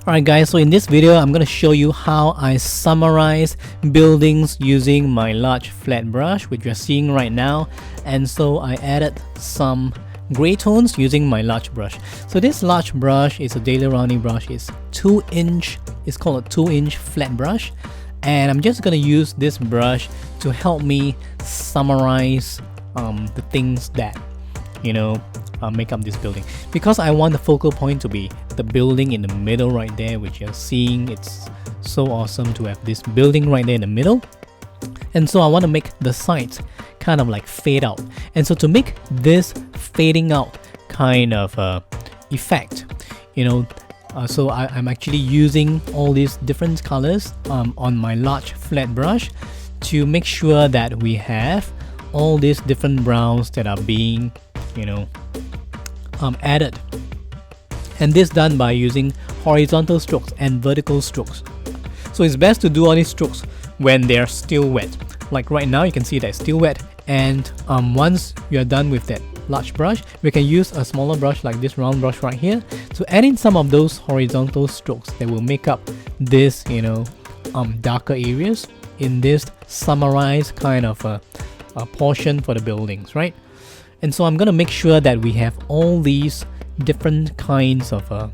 Alright guys, so in this video I'm going to show you how I summarize buildings using my large flat brush, which you're seeing right now. And so I added some gray tones using my large brush. So this large brush is a daily rounding brush. It's 2-inch, it's called a 2-inch flat brush. And I'm just going to use this brush to help me summarize the things that, make up this building, because I want the focal point to be the building in the middle right there, which you're seeing. It's so awesome to have this building right there in the middle. And so I want to make the sides kind of like fade out. And so to make this fading out kind of effect, so I'm actually using all these different colors on my large flat brush to make sure that we have all these different browns that are being added, and this done by using horizontal strokes and vertical strokes. So it's best to do all these strokes when they are still wet. Like right now you can see that it's still wet, and once you are done with that large brush, we can use a smaller brush like this round brush right here to add in some of those horizontal strokes that will make up this darker areas in this summarized kind of a portion for the buildings, right? And so I'm gonna make sure that we have all these different kinds of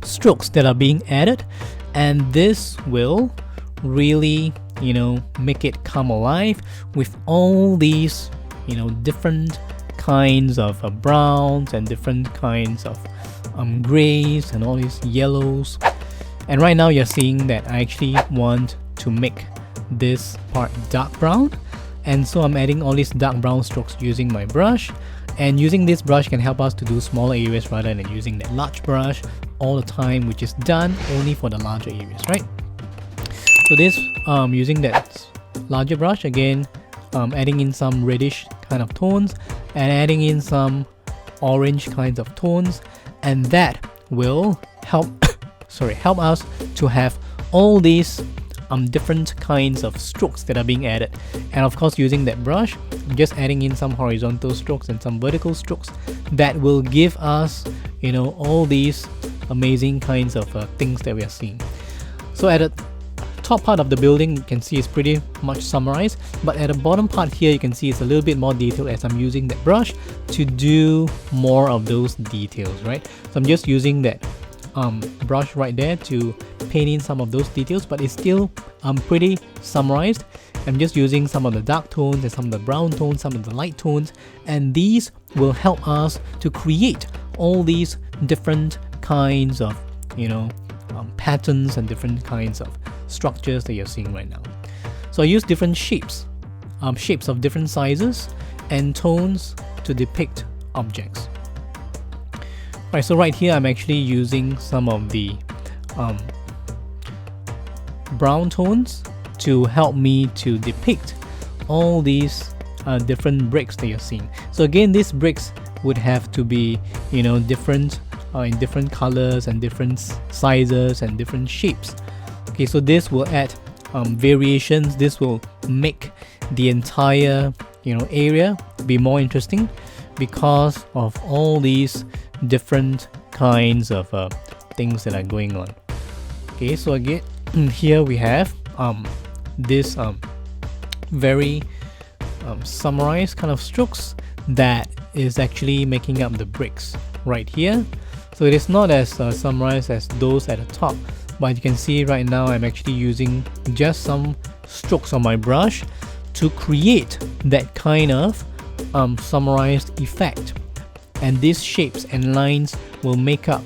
strokes that are being added, and this will really make it come alive with all these different kinds of browns and different kinds of grays and all these yellows. And right now you're seeing that I actually want to make this part dark brown, and so I'm adding all these dark brown strokes using my brush. And using this brush can help us to do smaller areas rather than using that large brush all the time, which is done only for the larger areas, right? So this using that larger brush again, adding in some reddish kind of tones and adding in some orange kinds of tones, and that will help help us to have all these different kinds of strokes that are being added. And of course, using that brush, I'm just adding in some horizontal strokes and some vertical strokes that will give us all these amazing kinds of things that we are seeing. So at the top part of the building, you can see it's pretty much summarized, but at the bottom part here you can see it's a little bit more detailed as I'm using that brush to do more of those details, right? So I'm just using that brush right there to paint in some of those details, but it's still pretty summarized. I'm just using some of the dark tones and some of the brown tones, some of the light tones, and these will help us to create all these different kinds of patterns and different kinds of structures that you're seeing right now. So I use different shapes of different sizes and tones to depict objects. Right, so right here I'm actually using some of the brown tones to help me to depict all these different bricks that you're seeing. So again, these bricks would have to be different in different colors and different sizes and different shapes. Okay, so this will add variations. This will make the entire area be more interesting because of all these different kinds of things that are going on. Okay, so again here we have this very summarized kind of strokes that is actually making up the bricks right here. So it is not as summarized as those at the top, but you can see right now I'm actually using just some strokes on my brush to create that kind of summarized effect. And these shapes and lines will make up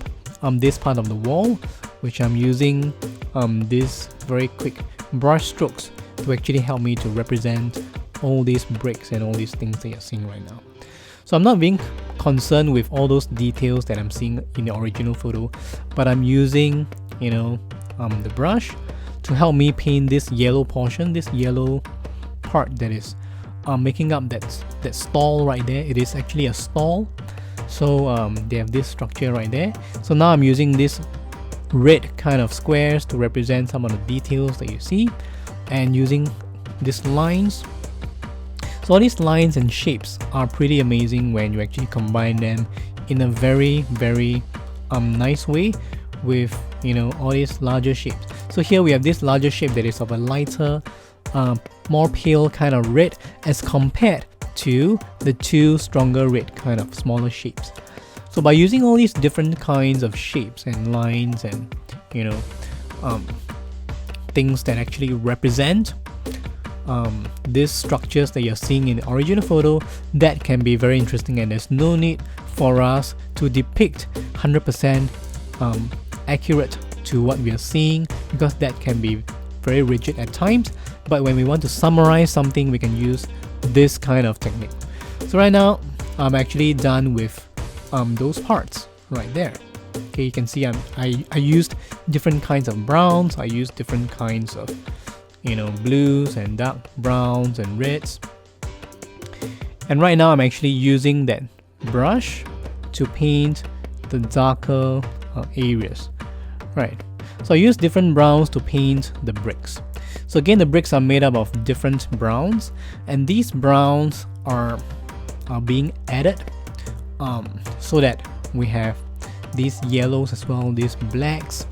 this part of the wall, which I'm using these very quick brush strokes to actually help me to represent all these bricks and all these things that you're seeing right now. So I'm not being concerned with all those details that I'm seeing in the original photo, but I'm using the brush to help me paint this yellow portion, this yellow part that is making up that stall right there. It is actually a stall. So they have this structure right there. So now I'm using this red kind of squares to represent some of the details that you see, and using these lines. So all these lines and shapes are pretty amazing when you actually combine them in a very nice way with all these larger shapes. So here we have this larger shape that is of a lighter, more pale kind of red as compared to the two stronger red kind of smaller shapes. So by using all these different kinds of shapes and lines and things that actually represent these structures that you're seeing in the original photo, that can be very interesting, and there's no need for us to depict 100% accurate to what we are seeing, because that can be very rigid at times. But when we want to summarize something, we can use this kind of technique. So right now I'm actually done with those parts right there. Okay, you can see I used different kinds of browns, I used different kinds of blues and dark browns and reds, and right now I'm actually using that brush to paint the darker areas. Right, so I use different browns to paint the bricks. So again, the bricks are made up of different browns, and these browns are being added so that we have these yellows as well, these blacks,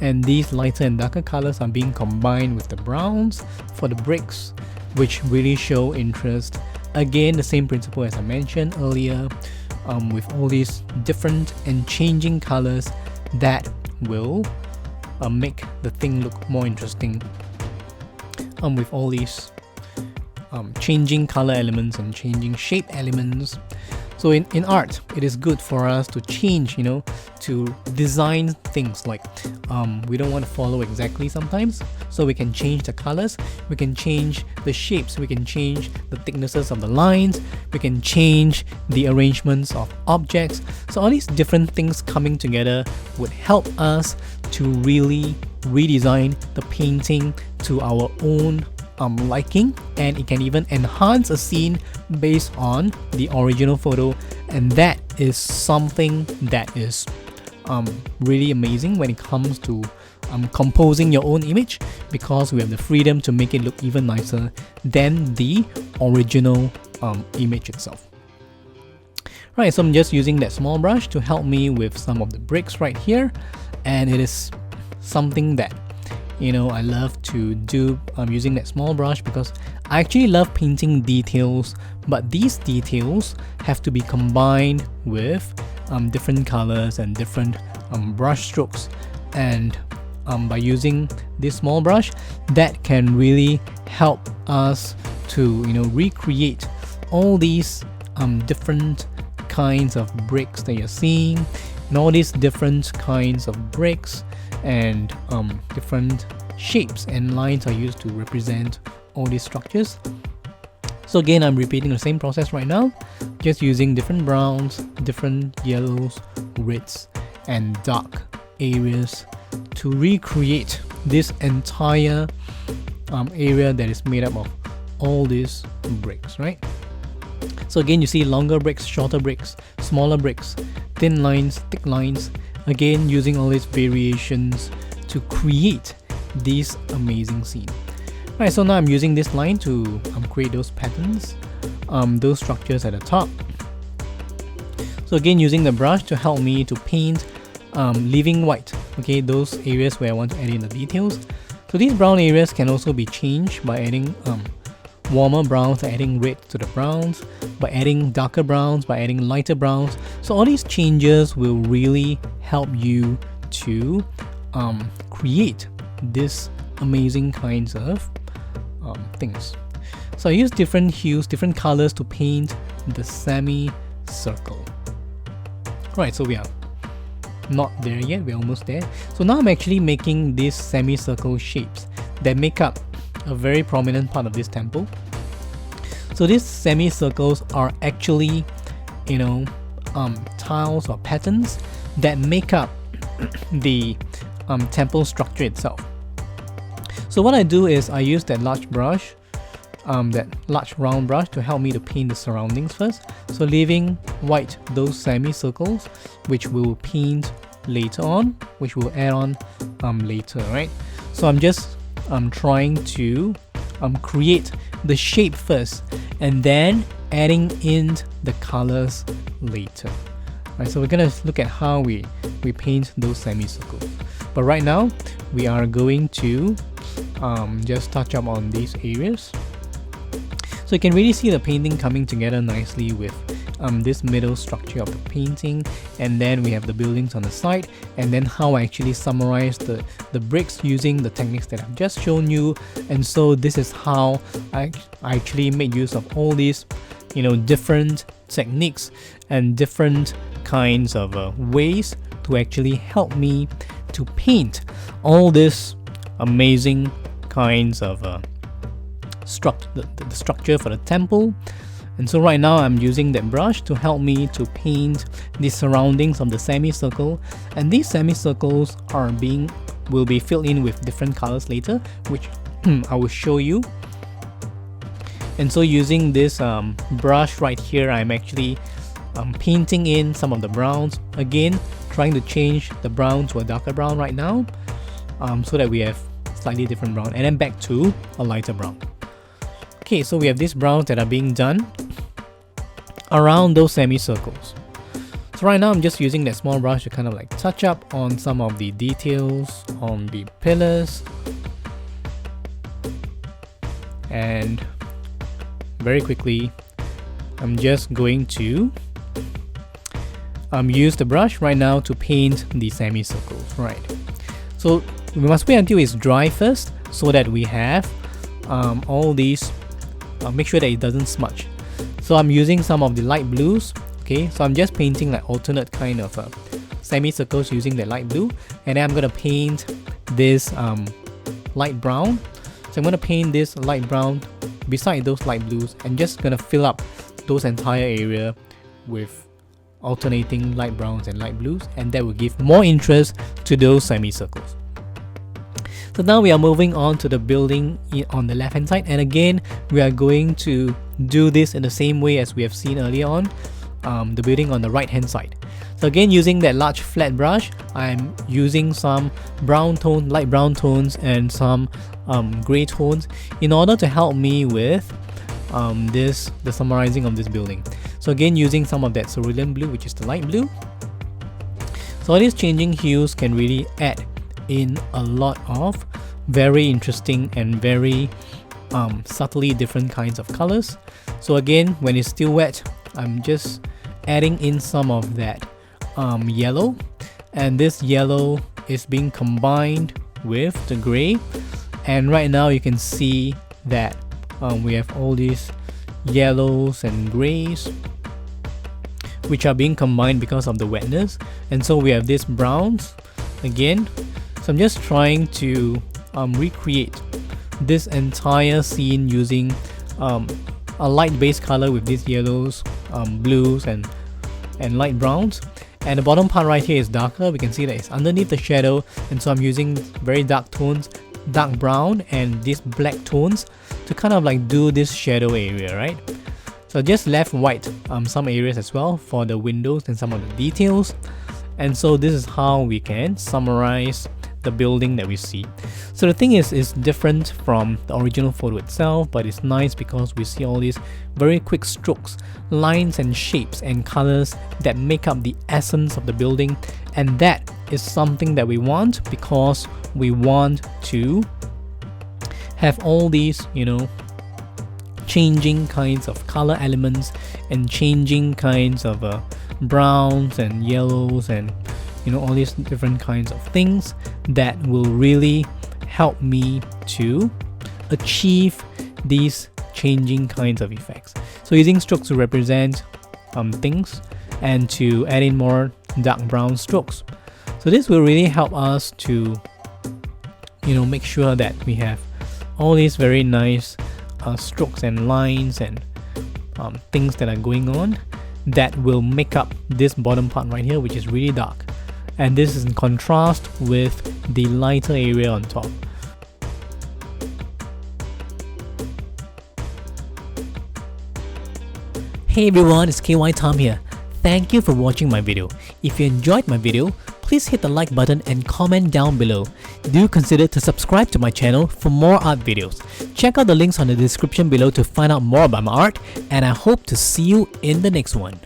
and these lighter and darker colors are being combined with the browns for the bricks, which really show interest. Again, the same principle as I mentioned earlier, with all these different and changing colors that will make the thing look more interesting, with all these changing color elements and changing shape elements. So in art, it is good for us to change, to design things like we don't want to follow exactly sometimes, so we can change the colors, we can change the shapes, we can change the thicknesses of the lines, we can change the arrangements of objects. So all these different things coming together would help us to really redesign the painting to our own liking, and it can even enhance a scene based on the original photo, and that is something that is really amazing when it comes to composing your own image, because we have the freedom to make it look even nicer than the original image itself. Right, so I'm just using that small brush to help me with some of the bricks right here, and it is something that I love to do using that small brush, because I actually love painting details, but these details have to be combined with different colors and different brush strokes, and by using this small brush, that can really help us to recreate all these different kinds of bricks that you're seeing, and all these different kinds of bricks and different shapes and lines are used to represent all these structures. So again, I'm repeating the same process right now, just using different browns, different yellows, reds, and dark areas to recreate this entire area that is made up of all these bricks, right? So again, you see longer bricks, shorter bricks, smaller bricks, thin lines, thick lines, again using all these variations to create this amazing scene. Right, so now I'm using this line to create those patterns, those structures at the top. So again, using the brush to help me to paint, leaving white, okay, those areas where I want to add in the details. So these brown areas can also be changed by adding warmer browns, adding red to the browns, by adding darker browns, by adding lighter browns. So all these changes will really help you to create this amazing kinds of things. So I use different hues, different colors to paint the semicircle. Right, so we are not there yet, we're almost there. So now I'm actually making these semicircle shapes that make up a very prominent part of this temple. So these semicircles are actually, tiles or patterns that make up the temple structure itself. So what I do is I use that large brush, that large round brush, to help me to paint the surroundings first. So leaving white those semicircles, which we'll paint later on, which we'll add on later, right? So I'm just trying to create the shape first, and then adding in the colors later. Right, so we're gonna look at how we paint those semicircles. But right now we are going to just touch up on these areas. So you can really see the painting coming together nicely with this middle structure of the painting, and then we have the buildings on the side, and then how I actually summarize the bricks using the techniques that I've just shown you. And so this is how I actually made use of all these, you know, different techniques and different kinds of ways to actually help me to paint all this amazing kinds of the structure for the temple. And so right now I'm using that brush to help me to paint the surroundings of the semicircle, and these semicircles will be filled in with different colors later, which I will show you. And so using this brush right here, I'm actually painting in some of the browns, again trying to change the brown to a darker brown right now, so that we have slightly different brown, and then back to a lighter brown. Okay, so we have these browns that are being done around those semicircles. So right now I'm just using that small brush to kind of like touch up on some of the details on the pillars, and very quickly I'm just going to use the brush right now to paint the semicircles. Right, so we must wait until it's dry first so that we have all these, make sure that it doesn't smudge. So I'm using some of the light blues. Okay, so I'm just painting like alternate kind of semicircles using the light blue, and then I'm gonna paint this light brown. So I'm gonna paint this light brown beside those light blues, and just gonna fill up those entire area with alternating light browns and light blues, and that will give more interest to those semicircles. So now we are moving on to the building on the left hand side, and again we are going to do this in the same way as we have seen earlier on, the building on the right hand side. So again, using that large flat brush, I'm using some brown tone, light brown tones, and some grey tones in order to help me with the summarizing of this building. So again, using some of that cerulean blue, which is the light blue. So all these changing hues can really add in a lot of very interesting and very subtly different kinds of colors. So again, when it's still wet, I'm just adding in some of that yellow, and this yellow is being combined with the gray, and right now you can see that we have all these yellows and grays which are being combined because of the wetness, and so we have these browns again. So I'm just trying to recreate this entire scene using a light base color with these yellows, blues, and light browns. And the bottom part right here is darker. We can see that it's underneath the shadow, and so I'm using very dark tones, dark brown and these black tones to kind of like do this shadow area, right? So just left white some areas as well for the windows and some of the details. And so this is how we can summarize the building that we see. So the thing is, it's different from the original photo itself, but it's nice because we see all these very quick strokes, lines and shapes and colors that make up the essence of the building, and that is something that we want because we want to have all these, you know, changing kinds of color elements and changing kinds of browns and yellows and, you know, all these different kinds of things that will really help me to achieve these changing kinds of effects. So using strokes to represent things and to add in more dark brown strokes. So this will really help us to, you know, make sure that we have all these very nice strokes and lines and things that are going on that will make up this bottom part right here, which is really dark. And this is in contrast with the lighter area on top. Hey everyone, it's KY Tom here. Thank you for watching my video. If you enjoyed my video, please hit the like button and comment down below. Do consider to subscribe to my channel for more art videos. Check out the links on the description below to find out more about my art, and I hope to see you in the next one.